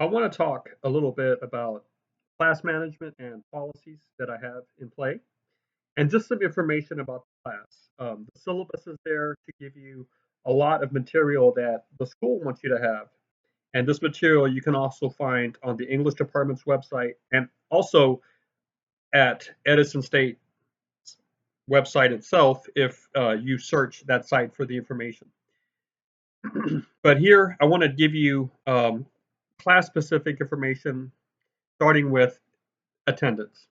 I want to talk a little bit about class management and policies that I have in play, and just some information about the class. The syllabus is there to give you a lot of material that the school wants you to have. And this material you can also find on the English department's website and also at Edison State website itself if you search that site for the information. But here I want to give you class specific information starting with attendance.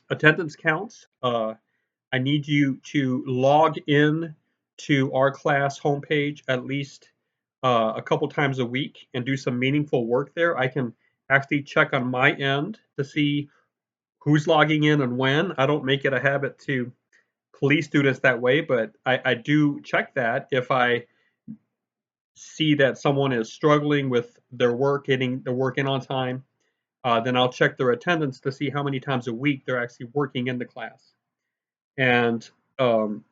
Attendance counts. I need you to log in to our class homepage at least a couple times a week and do some meaningful work there. I can actually check on my end to see who's logging in and when. I don't make it a habit to police students that way, but I do check that if I see that someone is struggling with their work, getting the work in on time. Then I'll check their attendance to see how many times a week they're actually working in the class. And um,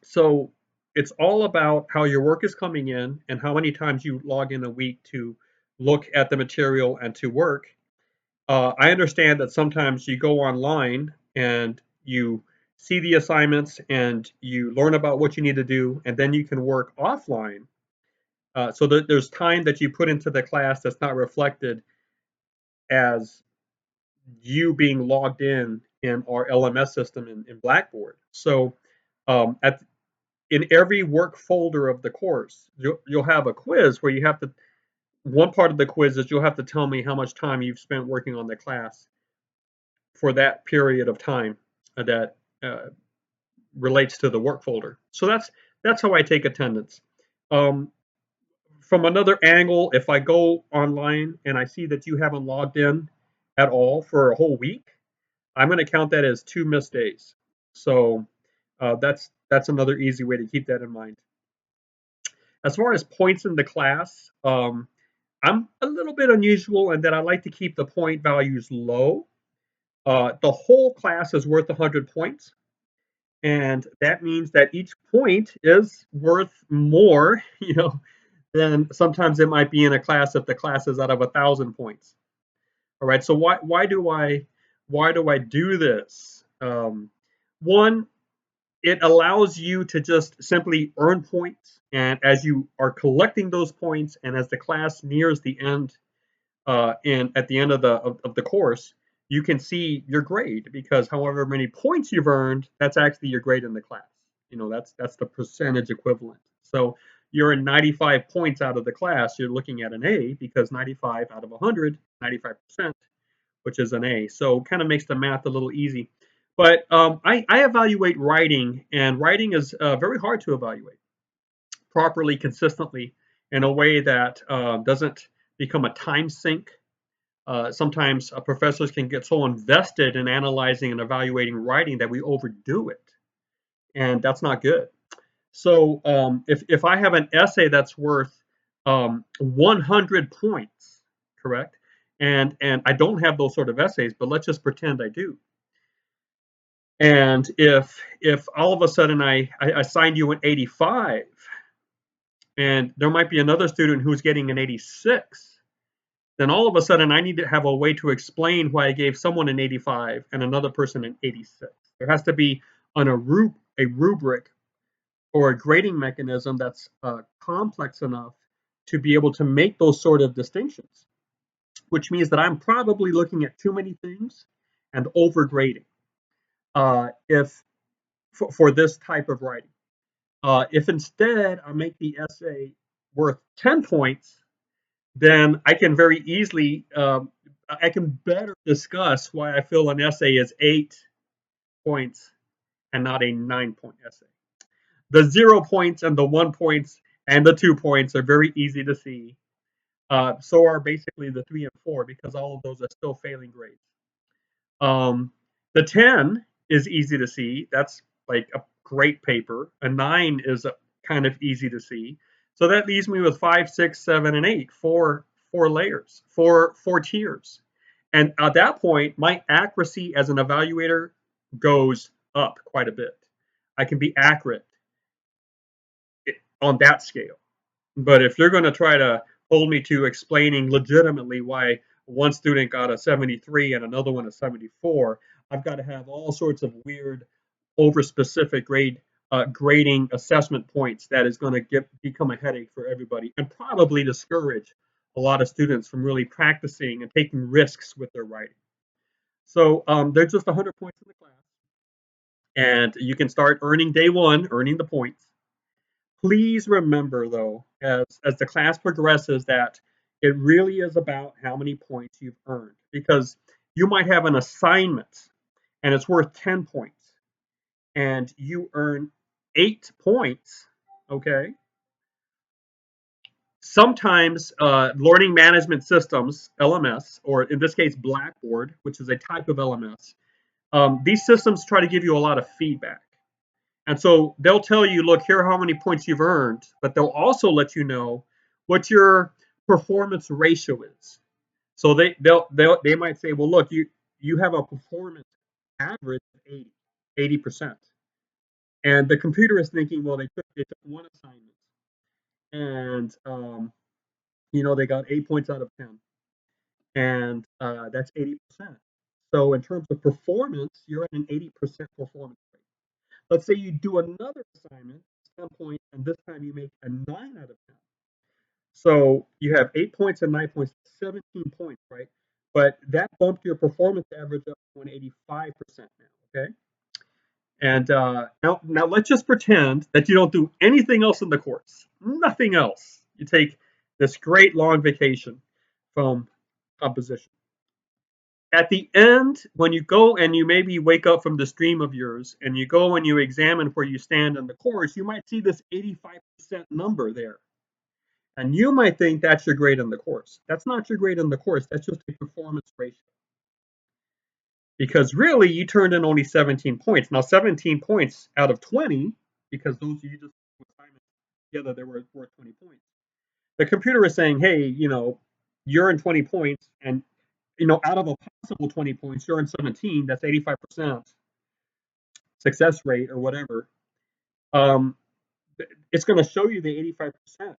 so it's all about how your work is coming in and how many times you log in a week to look at the material and to work. I understand that sometimes you go online and you see the assignments and you learn about what you need to do, and then you can work offline. So there's time that you put into the class that's not reflected as you being logged in our LMS system in Blackboard. So at in every work folder of the course, you'll have a quiz where you have to. One part of the quiz is you'll have to tell me how much time you've spent working on the class for that period of time that relates to the work folder. So that's how I take attendance. Um, from another angle, if I go online and I see that you haven't logged in at all for a whole week, I'm going to count that as 2 missed days. So that's another easy way to keep that in mind. As far as points in the class, I'm a little bit unusual in that I like to keep the point values low. The whole class is worth 100 points, and that means that each point is worth more, than sometimes it might be in a class if the class is out of 1,000 points. All right, so why do I do this? One, it allows you to just simply earn points, and as you are collecting those points, and as the class nears the end, and at the end of the course, you can see your grade because however many points you've earned, that's actually your grade in the class. That's the percentage equivalent. So you're in 95 points out of the class, you're looking at an A because 95 out of 100, 95%, which is an A. So kind of makes the math a little easy. But I evaluate writing, and writing is very hard to evaluate properly, consistently, in a way that doesn't become a time sink. Sometimes professors can get so invested in analyzing and evaluating writing that we overdo it, and that's not good. So if I have an essay that's worth 100 points, correct, and I don't have those sort of essays, but let's just pretend I do. And if all of a sudden I assigned you an 85, and there might be another student who's getting an 86, then all of a sudden I need to have a way to explain why I gave someone an 85 and another person an 86. There has to be a rubric or a grading mechanism that's complex enough to be able to make those sort of distinctions, which means that I'm probably looking at too many things and overgrading if for this type of writing. If instead I make the essay worth 10 points, then I can very easily, I can better discuss why I feel an essay is 8 points and not a 9 point essay. The 0 points and the 1 points and the 2 points are very easy to see. So are basically the 3 and 4 because all of those are still failing grades. The 10 is easy to see. That's like a great paper. A 9 is kind of easy to see. So that leaves me with 5, 6, 7, and 8, four layers, four tiers. And at that point, my accuracy as an evaluator goes up quite a bit. I can be accurate on that scale. But if you're going to try to hold me to explaining legitimately why one student got a 73 and another one a 74. I've got to have all sorts of weird, over specific grading assessment points that is going to become a headache for everybody and probably discourage a lot of students from really practicing and taking risks with their writing. So there's just 100 points in the class, and you can start earning day one, earning the points. Please remember, though, as the class progresses, that it really is about how many points you've earned, because you might have an assignment and it's worth 10 points, and you earn 8 points. Okay. Sometimes learning management systems, LMS, or in this case, Blackboard, which is a type of LMS, these systems try to give you a lot of feedback. And so they'll tell you, look, here are how many points you've earned, but they'll also let you know what your performance ratio is. So they might say, well, look, you have a performance average of 80%. And the computer is thinking, well, they took one assignment and they got 8 points out of 10, and that's 80%. So in terms of performance, you're at an 80% performance rate. Let's say you do another assignment, 10 points, and this time you make a 9 out of 10. So you have 8 points and 9 points, 17 points, right? But that bumped your performance average up to an 85% now, okay? And now let's just pretend that you don't do anything else in the course, nothing else. You take this great long vacation from composition. At the end, when you go and you maybe wake up from this dream of yours and you go and you examine where you stand in the course, you might see this 85% number there. And you might think that's your grade in the course. That's not your grade in the course. That's just a performance ratio. Because really, you turned in only 17 points. Now, 17 points out of 20, because those you just assignments together, they were worth 20 points. The computer is saying, hey, you're in 20 points, and out of a possible 20 points, you're in 17. That's 85% success rate or whatever. It's going to show you the 85%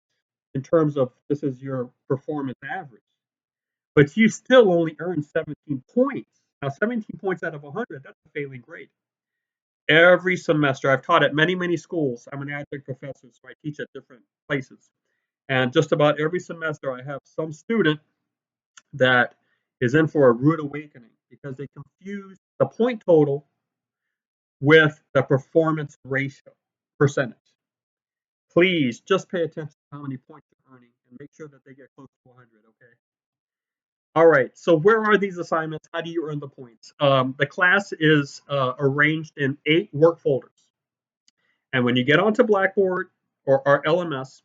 in terms of this is your performance average. But you still only earned 17 points. Now, 17 points out of 100, that's a failing grade. Every semester, I've taught at many, many schools. I'm an adjunct professor, so I teach at different places. And just about every semester, I have some student that is in for a rude awakening because they confuse the point total with the performance ratio percentage. Please just pay attention to how many points you're earning and make sure that they get close to 100, okay? All right, so where are these assignments? How do you earn the points? The class is arranged in 8 work folders. And when you get onto Blackboard or our LMS,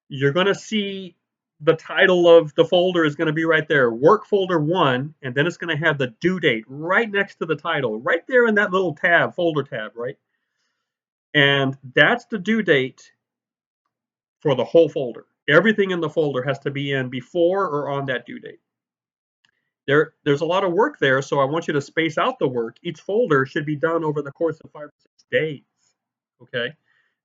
you're going to see the title of the folder is going to be right there, Work Folder 1, and then it's going to have the due date right next to the title, right there in that little tab, folder tab, right? And that's the due date for the whole folder. Everything in the folder has to be in before or on that due date. There's a lot of work there, so I want you to space out the work. Each folder should be done over the course of 5 or 6 days, okay?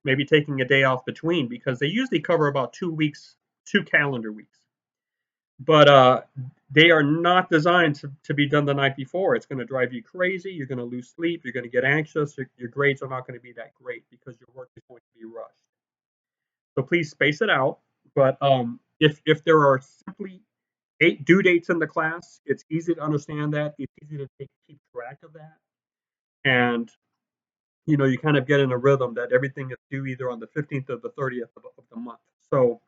Maybe taking a day off between, because they usually cover about 2 weeks, 2 calendar weeks. But they are not designed to be done the night before. It's going to drive you crazy. You're going to lose sleep. You're going to get anxious. Your grades are not going to be that great because your work is going to be rushed. So please space it out. But if there are simply 8 due dates in the class, it's easy to understand that. It's easy to keep track of that. And you kind of get in a rhythm that everything is due either on the 15th or the 30th of the month. So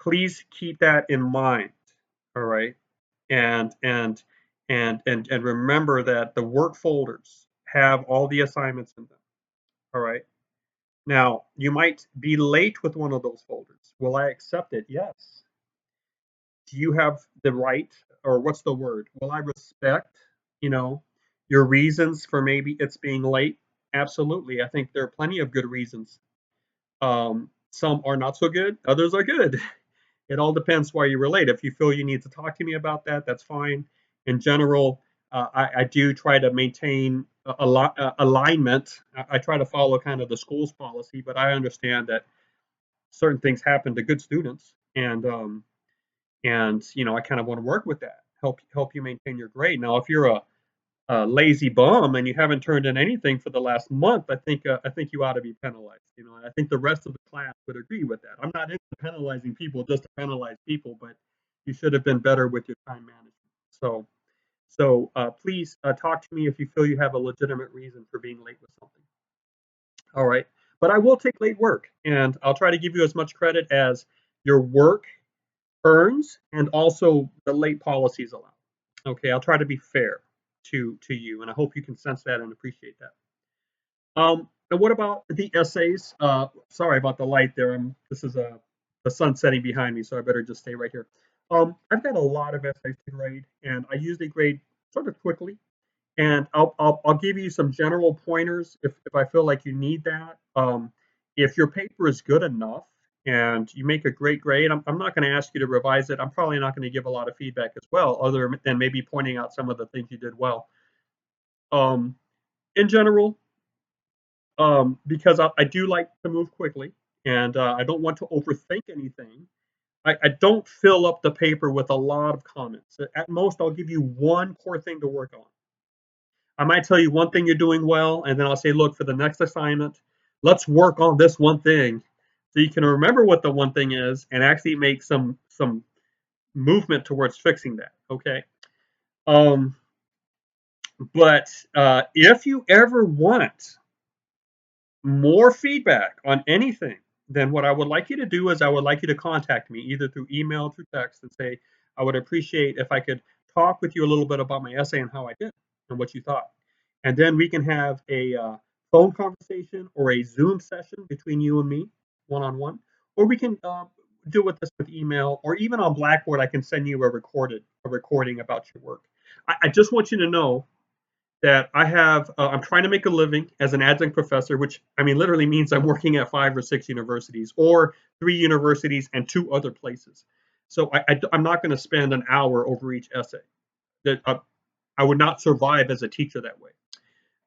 please keep that in mind. All right. And remember that the work folders have all the assignments in them. All right. Now, you might be late with one of those folders. Will I accept it? Yes. Do you have the right, or what's the word? Will I respect, your reasons for maybe it's being late? Absolutely. I think there are plenty of good reasons. Some are not so good, others are good. It all depends why you were late. If you feel you need to talk to me about that, that's fine. In general, I do try to maintain alignment. I try to follow kind of the school's policy, but I understand that certain things happen to good students. and you know, I kind of want to work with that, help you maintain your grade. Now, if you're a lazy bum and you haven't turned in anything for the last month, I think you ought to be penalized. You know, and I think the rest of the class would agree with that. I'm not into penalizing people just to penalize people, but you should have been better with your time management. So please talk to me if you feel you have a legitimate reason for being late with something. All right, but I will take late work, and I'll try to give you as much credit as your work earns, and also the late policies allow. Okay, I'll try to be fair to you, and I hope you can sense that and appreciate that. And what about the essays? Sorry about the light there. This is the sun setting behind me, so I better just stay right here. I've got a lot of essays to grade, and I usually grade sort of quickly. And I'll give you some general pointers if I feel like you need that. If your paper is good enough and you make a great grade, I'm not going to ask you to revise it. I'm probably not going to give a lot of feedback as well, other than maybe pointing out some of the things you did well. Um, in general, because I do like to move quickly and I don't want to overthink anything. I don't fill up the paper with a lot of comments. At most, I'll give you one core thing to work on. I might tell you one thing you're doing well, and then I'll say, look, for the next assignment, let's work on this one thing, so you can remember what the one thing is and actually make some movement towards fixing that. Okay. Um, but if you ever want more feedback on anything, then what I would like you to do is I would like you to contact me either through email, through text, and say, I would appreciate if I could talk with you a little bit about my essay and how I did and what you thought. And then we can have a phone conversation or a Zoom session between you and me, one on one, or we can do with this with email, or even on Blackboard. I can send you a recording about your work. I just want you to know that I'm trying to make a living as an adjunct professor, which I mean literally means I'm working at 5 or 6 universities or 3 universities and 2 other places. So I'm not going to spend an hour over each essay. That I would not survive as a teacher that way.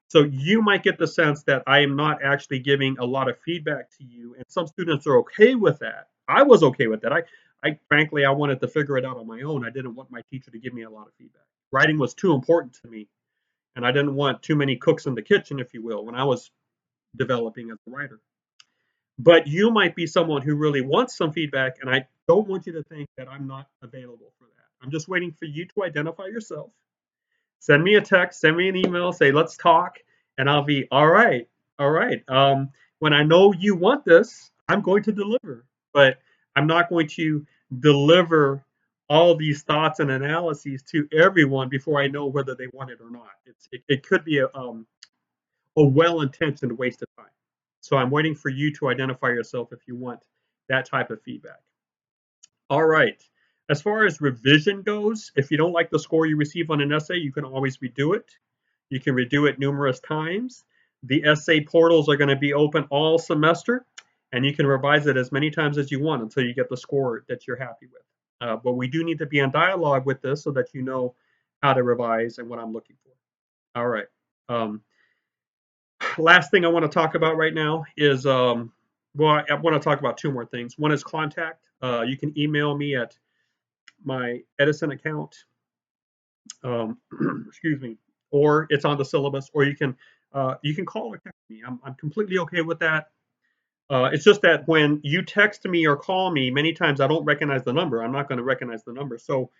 So you might get the sense that I am not actually giving a lot of feedback to you, and some students are okay with that. I was okay with that. I frankly, I wanted to figure it out on my own. I didn't want my teacher to give me a lot of feedback. Writing was too important to me, and I didn't want too many cooks in the kitchen, if you will, when I was developing as a writer. But you might be someone who really wants some feedback, and I don't want you to think that I'm not available for that. I'm just waiting for you to identify yourself. Send me a text, send me an email, say let's talk, and I'll be all right, all right. When I know you want this, I'm going to deliver, but I'm not going to deliver all these thoughts and analyses to everyone before I know whether they want it or not. It could be a well-intentioned waste of time. So I'm waiting for you to identify yourself if you want that type of feedback. All right. As far as revision goes, if you don't like the score you receive on an essay, you can always redo it. You can redo it numerous times. The essay portals are going to be open all semester, and you can revise it as many times as you want until you get the score that you're happy with. But we do need to be in dialogue with this so that you know how to revise and what I'm looking for. All right. Um, Last thing I want to talk about right now is well, I want to talk about 2 more things. One is contact. You can email me at my Edison account, um, excuse me, or it's on the syllabus, or you can call or text me. I'm completely okay with that. It's just that when you text me or call me, many times I don't recognize the number. I'm not going to recognize the number. So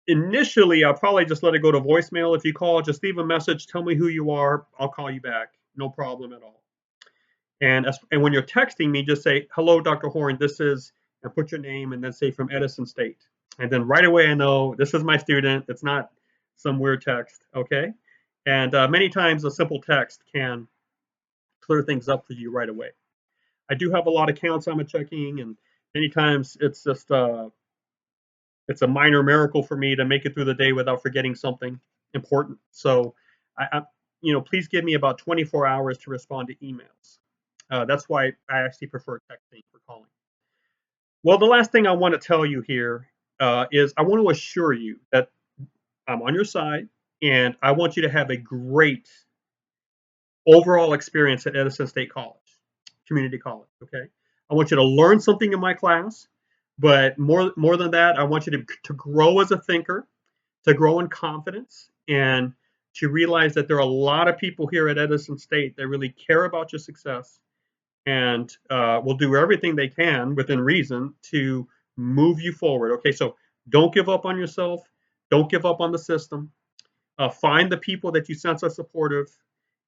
initially, I'll probably just let it go to voicemail. If you call, just leave a message, tell me who you are. I'll call you back. No problem at all. And when you're texting me, just say, hello, Dr. Horn, this is, and put your name and then say from Edison State. And then right away I know this is my student. It's not some weird text, okay? And many times a simple text can clear things up for you right away. I do have a lot of accounts I'm checking, and many times it's just it's a minor miracle for me to make it through the day without forgetting something important. So please give me about 24 hours to respond to emails. That's why I actually prefer texting for calling. Well, the last thing I want to tell you here is I want to assure you that I'm on your side, and I want you to have a great overall experience at Edison State College, community college. Okay, I want you to learn something in my class. But more than that, I want you to grow as a thinker, to grow in confidence, and to realize that there are a lot of people here at Edison State that really care about your success and will do everything they can within reason to move you forward. Okay, so don't give up on yourself. Don't give up on the system. Find the people that you sense are supportive,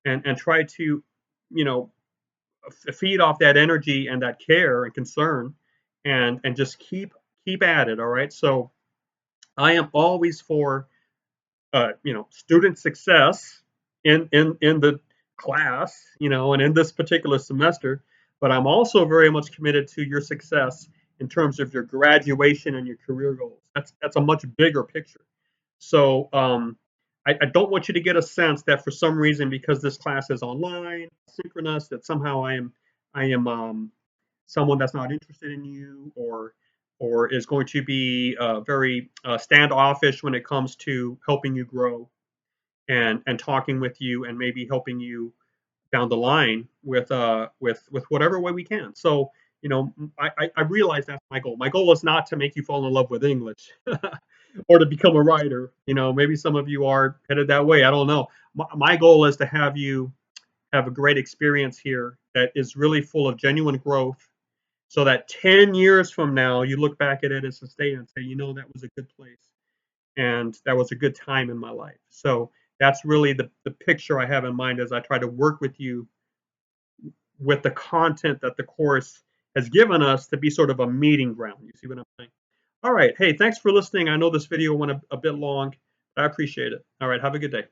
and try to, you know, feed off that energy and that care and concern, and just keep at it. All right. So I am always for student success in the class, and in this particular semester. But I'm also very much committed to your success in terms of your graduation and your career goals. That's a much bigger picture. So I don't want you to get a sense that for some reason, because this class is online, synchronous, that somehow I am someone that's not interested in you, or is going to be very standoffish when it comes to helping you grow and talking with you and maybe helping you down the line with whatever way we can. So I realize that's my goal. My goal is not to make you fall in love with English or to become a writer. Maybe some of you are headed that way. I don't know. My goal is to have you have a great experience here that is really full of genuine growth, so that 10 years from now you look back at it as a state and say, that was a good place and that was a good time in my life. So that's really the picture I have in mind as I try to work with you with the content that the course has given us to be sort of a meeting ground. You see what I'm saying? All right. Hey, thanks for listening. I know this video went a bit long, but I appreciate it. All right. Have a good day.